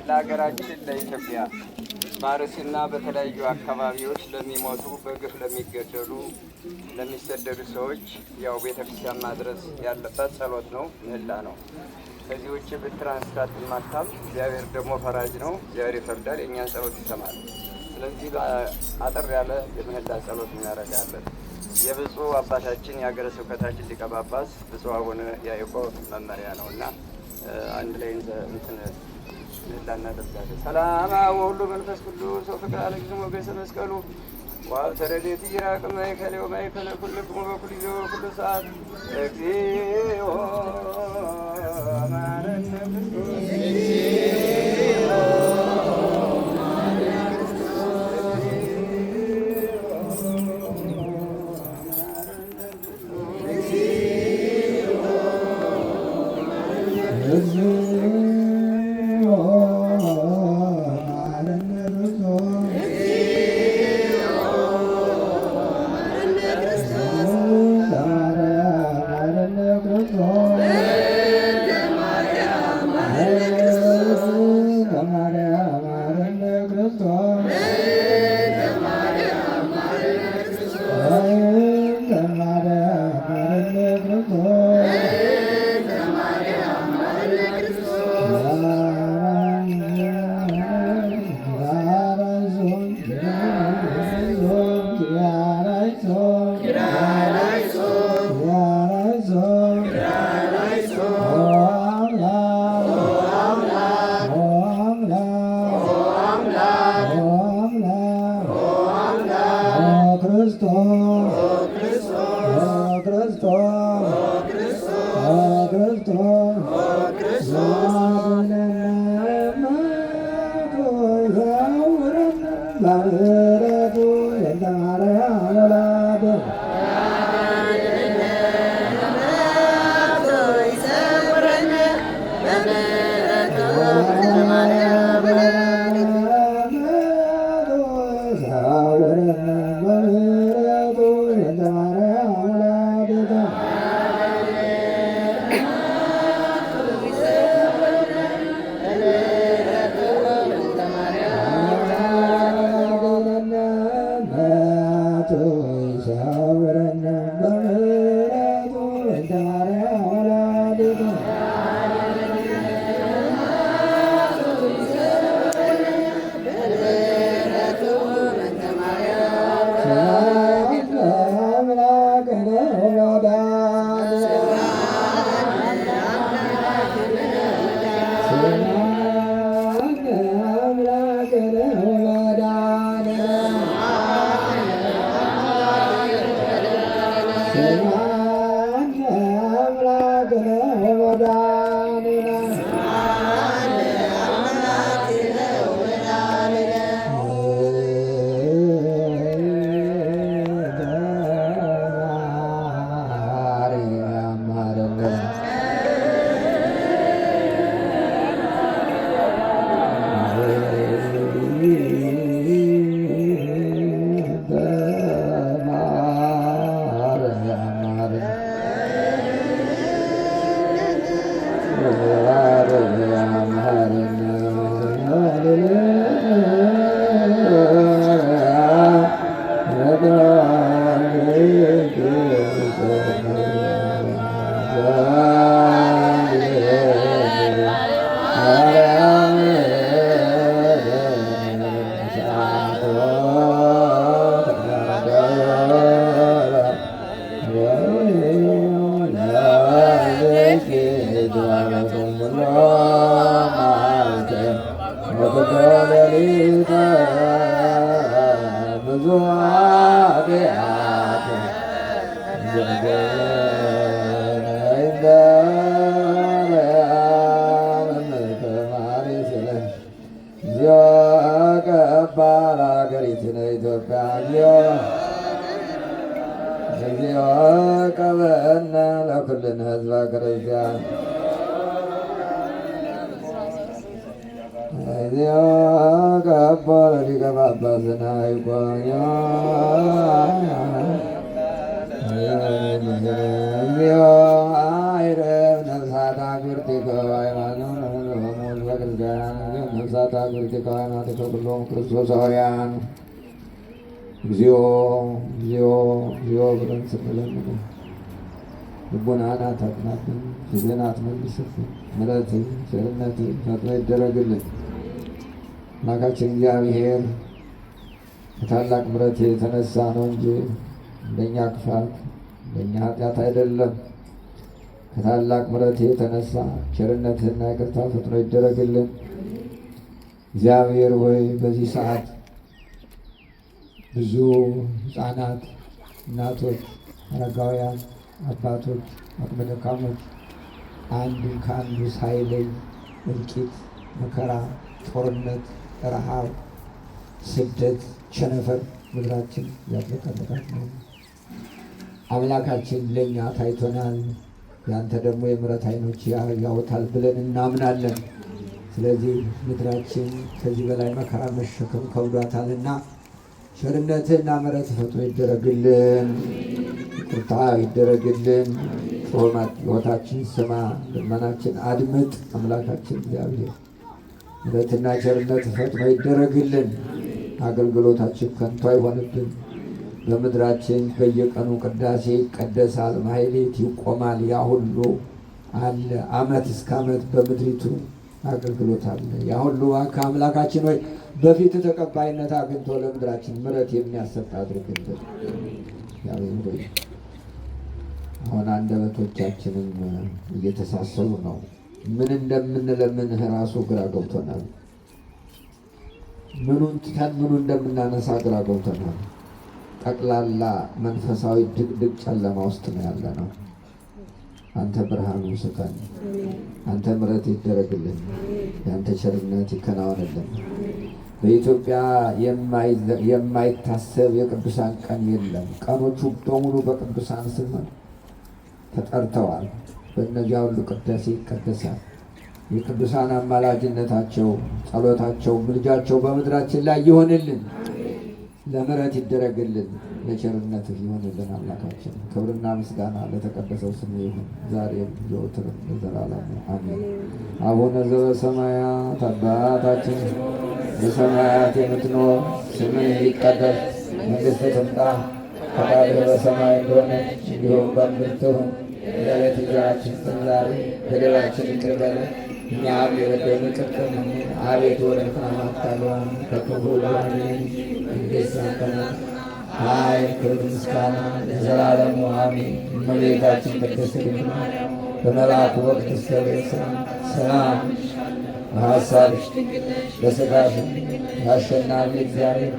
ለሀገራችን ለኢትዮጵያ በአርሲና በተለያዩ አካባቢዎች ለሚሞቱ በግፍ ለሚገደሉ ለሚሰደዱ ሰዎች ያው ቤተክርስቲያን ማድረስ ያለበት ጸሎት ነው፣ ምህላ ነው። ከዚህ ውጭ ብትራንስታት ማካም እግዚአብሔር ደግሞ ፈራጅ ነው። እግዚአብሔር ይፈርዳል፣ የእኛን ጸሎት ይሰማል። ስለዚህ አጠር ያለ የምህላ ጸሎት እናደርጋለን። የብፁዕ አባታችን የሀገረ ስብከታችን ሊቀ ጳጳስ ብፁዕ አቡነ ያዕቆብ መመሪያ ነውና አንድ ላይ እንትን ምህላ እናደርጋለን። ሰላም ወሁሉ መንፈስ ቅዱስ ወፍቅር አለግዝ ሞገሰ መስቀሉ ዋብ ተረዴት ይራቅ ማይከሌው ማይከለ ኩልክሙ በኩል ጊዜ በኩል ሰዓት እግዚኦ ማረነ Hare ክርስቶሳውያን እግዚኦ እግዚኦ እግዚኦ ብለን ስንለምነ ልቦናን አታጥናብን፣ ፊትህን አትመልስብን፣ ምሕረትህ ቸርነትህ ፈጥኖ ይደረግልን። አምላካችን እግዚአብሔር ከታላቅ ምሕረት የተነሳ ነው እንጂ እንደኛ ክፋት እንደኛ ኃጢአት አይደለም። ከታላቅ ምሕረት የተነሳ ቸርነትህና ይቅርታ ፈጥኖ ይደረግልን። እግዚአብሔር ሆይ በዚህ ሰዓት ብዙ ሕፃናት፣ እናቶች፣ አረጋውያን፣ አባቶች፣ አቅመ ደካሞች አንዱን ከአንዱ ሳይለይ እልቂት፣ መከራ፣ ጦርነት፣ ረሃብ፣ ስደት፣ ቸነፈር ምድራችን ያጥለቀለቃት ነው። አምላካችን ለእኛ ታይቶናል፣ ያንተ ደግሞ የምሕረት ዓይኖች ያዩታል ብለን እናምናለን። ስለዚህ ምድራችን ከዚህ በላይ መከራ መሸከም ከብዷታልና ቸርነትህና ምሕረት ፈጥኖ ይደረግልን፣ ይቅርታ ይደረግልን። ጩኸታችን ስማ፣ ልመናችን አድምጥ። አምላካችን እግዚአብሔር ምሕረትና ቸርነት ፈጥኖ ይደረግልን። አገልግሎታችን ከንቱ አይሆንብን። በምድራችን በየቀኑ ቅዳሴ ይቀደሳል፣ ማሕሌት ይቆማል። ያ ሁሉ አለ። ዓመት እስከ ዓመት በምድሪቱ አገልግሎት አለ። ያ ሁሉ አምላካችን ሆይ በፊት ተቀባይነት አግኝቶ ለምድራችን ምሕረት የሚያሰጥ አድርግልን። አሁን አንደበቶቻችንም እየተሳሰቡ ነው። ምን እንደምንለምንህ ራሱ ግራ ገብቶናል። ምኑን ትተን ምኑን እንደምናነሳ ግራ ገብቶናል። ጠቅላላ መንፈሳዊ ድቅድቅ ጨለማ ውስጥ ነው ያለ ነው። አንተ ብርሃኑ ስጠን፣ አንተ ምሕረት ይደረግልን፣ የአንተ ቸርነት ይከናወንልን። በኢትዮጵያ የማይታሰብ የቅዱሳን ቀን የለም። ቀኖቹ በሙሉ በቅዱሳን ስም ተጠርተዋል። በእነዚያ ሁሉ ቅዳሴ ይቀደሳል። የቅዱሳን አማላጅነታቸው፣ ጸሎታቸው፣ ምልጃቸው በምድራችን ላይ ይሆንልን፣ ለምሕረት ይደረግልን፣ ለቸርነትህ ይሆንልን። አምላካችን ክብርና ምስጋና ለተቀደሰው ስም ይሁን ዛሬም ዘወትርም ለዘላለሙ አሜን። አቡነ ዘበሰማያት አባታችን በሰማያት የምትኖር ስምህ ይቀደስ፣ መንግሥትህ ትምጣ፣ ፈቃድህ በሰማይ እንደሆነች እንዲሁም በምድር ትሁን። የዕለት እንጀራችንን ስጠን ዛሬ፣ በደላችንን ይቅር በለን እኛም የበደሉንን ይቅር እንደምንል፣ አቤቱ ወደ ፈተና አታግባን ከክፉ አድነን እንጂ ያንተ ናት ኃይል፣ ክብር፣ ምስጋና ለዘላለሙ አሜን። እመቤታችን ቅድስት ድንግል ማርያም በመልአኩ ወቅት ስትሰብክ ሰላም በሐሳብሽ በሥጋሽም አሸናፊ እግዚአብሔር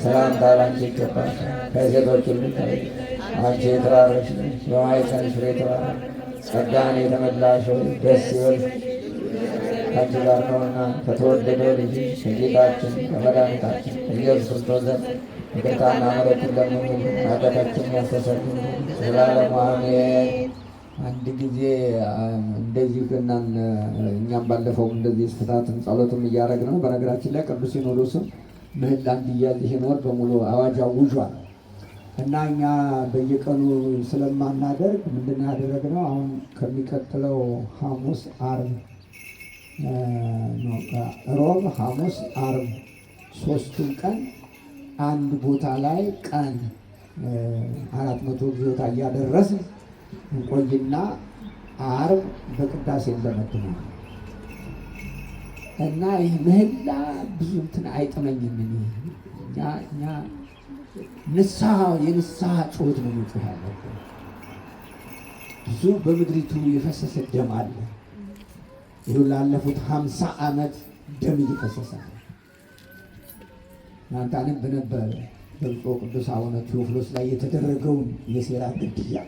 ሰላምታ ላንቺ ይገባሻል። ከሴቶች ሁሉ ተለይተሽ አንቺ የተባረክሽ ነሽ፣ የማኅፀንሽ ፍሬ የተባረከ ጸጋን የተመላሽ ሆይ ደስ ይበልሽ፣ ከአንቺ ጋር ነውና ከተወደደው ልጅሽ ከጌታችን ከመድኃኒታችን ከኢየሱስ ክርስቶስ ዘንድ ይቅርታና ምሕረትን ለምኝልን ኃጢአታችንን ያስተሰርይልን ዘላለሙ አሜን። አንድ ጊዜ እንደዚህ ገናን እኛም ባለፈው እንደዚህ ፍታትን ጸሎትም እያደረግን ነው። በነገራችን ላይ ቅዱስ ሲኖዶስም ምህላ እንዲያዝ ይሄን ወር በሙሉ አዋጅ አውጇል እና እኛ በየቀኑ ስለማናደርግ ምንድን ነው ያደረግነው? አሁን ከሚቀጥለው ሐሙስ፣ ዓርብ ሮብ፣ ሐሙስ፣ ዓርብ ሶስቱን ቀን አንድ ቦታ ላይ ቀን 400 ጊዜታ እያደረስን እንቆይና ዓርብ በቅዳሴ እንደመድነው እና ይህ ምህላ ብዙ እንትን አይጥመኝም። እኛ የንስሐ ጩኸት ነው የሚጮህ ያለብን። ብዙ በምድሪቱ የፈሰሰ ደም አለ። ይሁን ላለፉት 50 ዓመት ደም እየፈሰሰ ነው። እናንተ አነብ ነበር በብፁዕ ቅዱስ አቡነ ቴዎፍሎስ ላይ የተደረገውን የሴራ ግድያ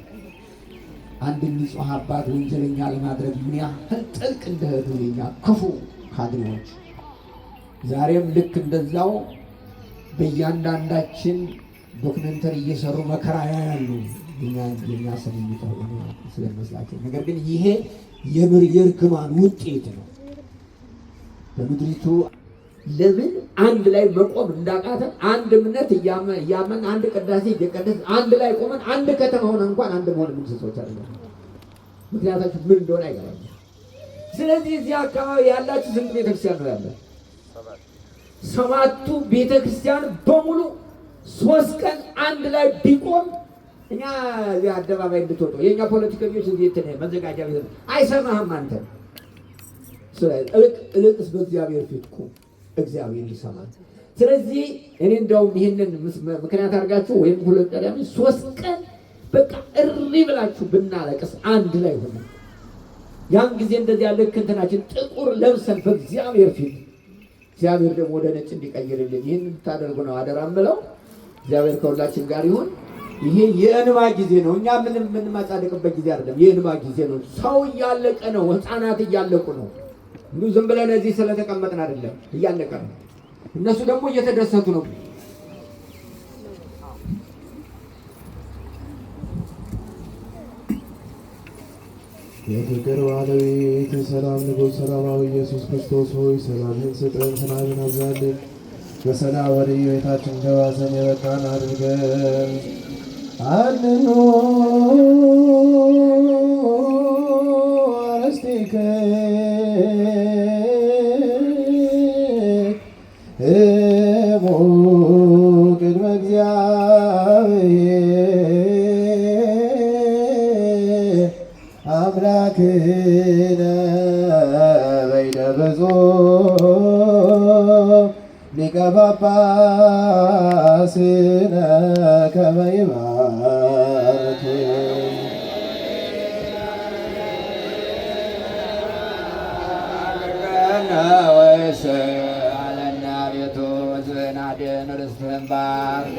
አንድ ንጹሕ አባት ወንጀለኛ ለማድረግ ምን ያህል ጥልቅ እንደሄዱ የኛ ክፉ ካድሬዎች ዛሬም ልክ እንደዛው በእያንዳንዳችን ዶክመንተሪ እየሰሩ መከራ ያያሉ። የኛ ስም የሚጠሩ ስለሚመስላቸው፣ ነገር ግን ይሄ የእርግማን ውጤት ነው። በምድሪቱ ለምን አንድ ላይ መቆም እንዳቃተን አንድ እምነት እያመን አንድ ቅዳሴ እየቀደስ አንድ ላይ ቆመን አንድ ከተማ ሆነ እንኳን አንድ መሆን የምንችል ሰዎች አይደለም። ምክንያታችሁ ምን እንደሆነ አይገባኝም። ስለዚህ እዚህ አካባቢ ያላችሁ ስንት ቤተክርስቲያን ነው ያለ? 7ቱ ቤተክርስቲያን በሙሉ 3 ቀን አንድ ላይ ቢቆም እኛ እዚህ አደባባይ እንድትወጡ የእኛ ፖለቲከኞች እዚህ እንትን መዘጋጃ ቤት አይሰማህም አንተ። እልቅስ በእግዚአብሔር ፊት ቁም፣ እግዚአብሔር ይሰማል። ስለዚህ እኔ እንደውም ይህንን ምክንያት አድርጋችሁ ወይም 2 ቀን 3 ቀን በቃ እሪ ብላችሁ ብናለቅስ አንድ ላይ ሆነ ያን ጊዜ እንደዚህ ያለ እንትናችን ጥቁር ለብሰን በእግዚአብሔር ፊት እግዚአብሔር ደግሞ ወደ ነጭ እንዲቀይርልን ይህን ታደርጉ ነው አደራ እምለው። እግዚአብሔር ከሁላችን ጋር ይሁን። ይሄ የእንባ ጊዜ ነው። እኛ ምንም የምንማጻደቅበት ጊዜ አይደለም። የእንባ ጊዜ ነው። ሰው እያለቀ ነው። ሕፃናት እያለቁ ነው። እንዲሁ ዝም ብለን እዚህ ስለተቀመጥን አይደለም፣ እያለቀ ነው። እነሱ ደግሞ እየተደሰቱ ነው። የፍቅር ባለቤት የሰላም ንጉሥ ሰላማዊ ኢየሱስ ክርስቶስ ሆይ ሰላምን ስጠን፣ ሰላምን አብዛልን። በሰላም ወደ ቤታችን ገባሰን የበቃን አድርገን አድኖ አረስቲከ እሙ ቅድመ እግዚአብሔር አምላክነ በይነ በጾም ሊቀ ጳጳስነ ከመ ይባርክ ወይስ አለና ቤቱ ዝናደ አድን ርስትህን ባርክ።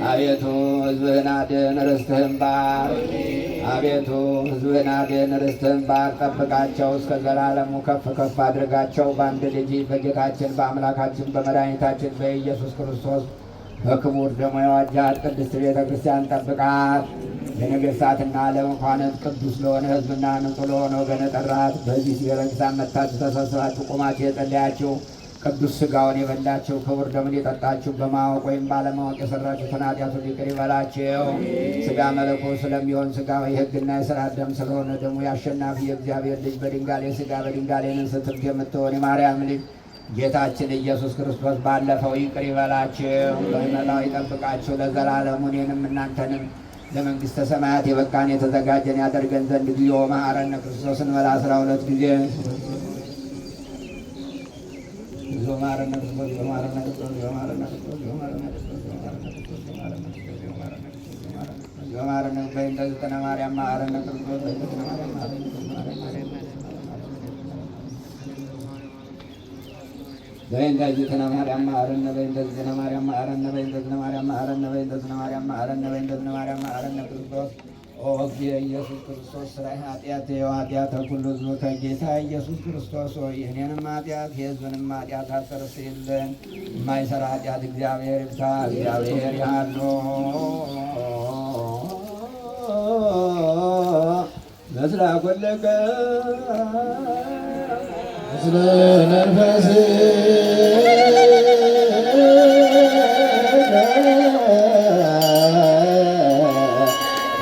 አቤቱ ሕዝብህን አድን ርስትህን ባርክ። አቤቱ ሕዝብህን አድን ርስትህን ባርክ። ጠብቃቸው እስከ ዘላለሙ ከፍ ከፍ አድርጋቸው። በአንድ ልጅ በጌታችን በአምላካችን በመድኃኒታችን በኢየሱስ ክርስቶስ በክቡር ደሙ የዋጃት ቅድስት ቤተ ክርስቲያን ጠብቃት። የነገሥታትና ለመኳንንት ቅዱስ ለሆነ ሕዝብና ንጹሕ ለሆነ ወገን ጠራት። በዚህ ቤተክርስቲያን መጥታችሁ ተሰብስባችሁ ቆማችሁ የጸለያችሁ ቅዱስ ሥጋውን የበላችሁ ክቡር ደሙን የጠጣችሁ በማወቅ ወይም ባለማወቅ የሠራችሁትን ኃጢአቱን ይቅር ይበላችሁ። ሥጋ መለኮት ስለሚሆን ሥጋው የሕግና የሥርዓት ደም ስለሆነ ደሙ የአሸናፊ የእግዚአብሔር ልጅ በድንጋሌ ሥጋ በድንጋሌ ነፍስ ትምት የምትሆን የማርያም ልጅ ጌታችን ኢየሱስ ክርስቶስ ባለፈው ይቅር ይበላችሁ፣ በመላው ይጠብቃችሁ ለዘላለሙ እኔንም እናንተንም ለመንግሥተ ሰማያት የበቃን የተዘጋጀን ያደርገን ዘንድ እግዚኦ መሐረነ ክርስቶስ እንበል 12 ጊዜ። እግዚኦ መሐረነ ክርስቶስ፣ እግዚኦ መሐረነ ክርስቶስ፣ እግዚኦ መሐረነ ክርስቶስ፣ እግዚኦ መሐረነ ክርስቶስ፣ እግዚኦ መሐረነ ክርስቶስ፣ እግዚኦ መሐረነ ክርስቶስ፣ እግዚኦ መሐረነ ክርስቶስ፣ እግዚኦ መሐረነ ክርስቶስ። በእንተ ዝትነ ማርያም መሐረነ ክርስቶስ፣ በእንተ ዝትነ ማርያም መሐረነ ክርስቶስ፣ በእንተ ዝትነ ማርያም መሐረነ፣ በእንተ ዝትነ ማርያም መሐረነ፣ በእንተ ዝትነ ማርያም መሐረነ፣ በእንተ ዝትነ ማርያም መሐረነ፣ በእንተ ዝትነ ማርያም መሐረነ ክርስቶስ። ኦ እግዚእ ኢየሱስ ክርስቶስ ሥራይ ኃጢአት ኃጢአተ ኩሉ ሕዝብ ከጌታ ኢየሱስ ክርስቶስ ሆይ የእኔንም ኃጢአት የሕዝብንም ኃጢአት አስተሰርይልን። የማይሠራ ኃጢአት እግዚአብሔር ይፍታ። እግዚአብሔር ያሉ መስላ ኮለከ ምስለ መንፈስ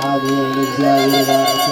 አሜን። እግዚአብሔር ባርክ